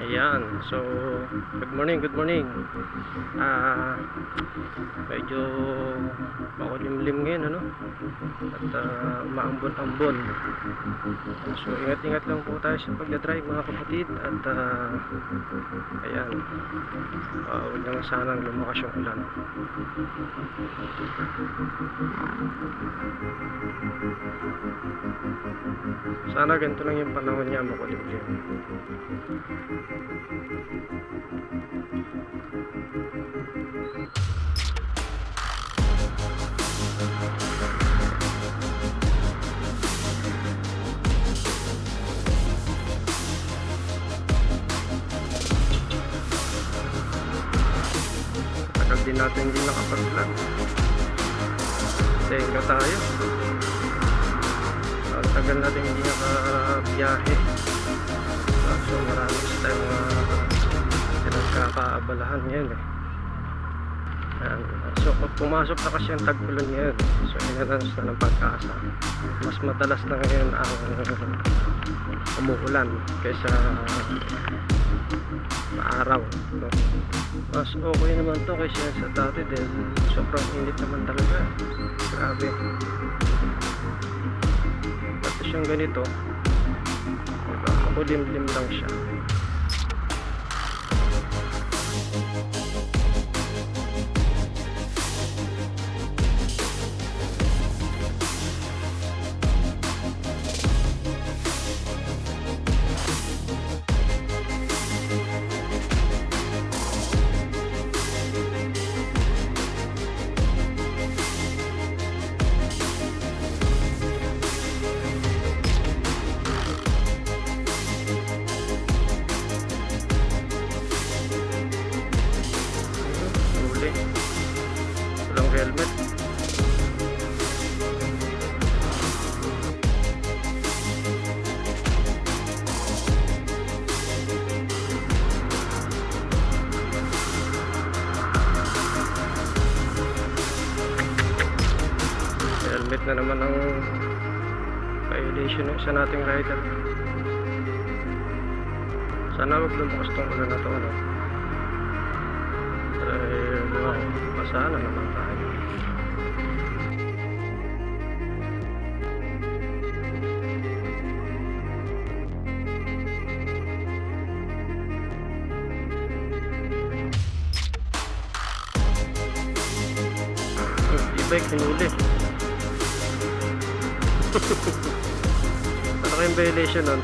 Ayan, so good morning. Medyo makulimlim ngayon, ano? At maambon-ambon. So ingat-ingat lang po tayo sa pagdadrive, mga kapatid. At ayan, huwag naman sanang lumakas yung ulan. Sana ganito lang yung panahon niya, makulimlim. Tagal din natin hindi nakapag-vlog. Tenga tayo. Ang tagal natin hindi nakabiyahe. So marami sa tayong pinagkakaabalahan ngayon eh. So pag pumasok na kasi ang tag-ulan ngayon, so inananos na ng pag-asa. Mas madalas na ngayon ang umuulan kaysa araw, no? Mas okay naman to kaysa sa dati dahil sobrang init naman talaga. Grabe. Pati siyang ganito, makulimlim lang siya. Walang helmet. Helmet na naman ang violation ng isa nating rider. Sana wag lumakas tong ulan na to, ano? Masana naman tayo. E-bike hinuli. Ano kayong violation nun?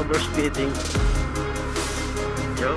Overspeeding. Yo.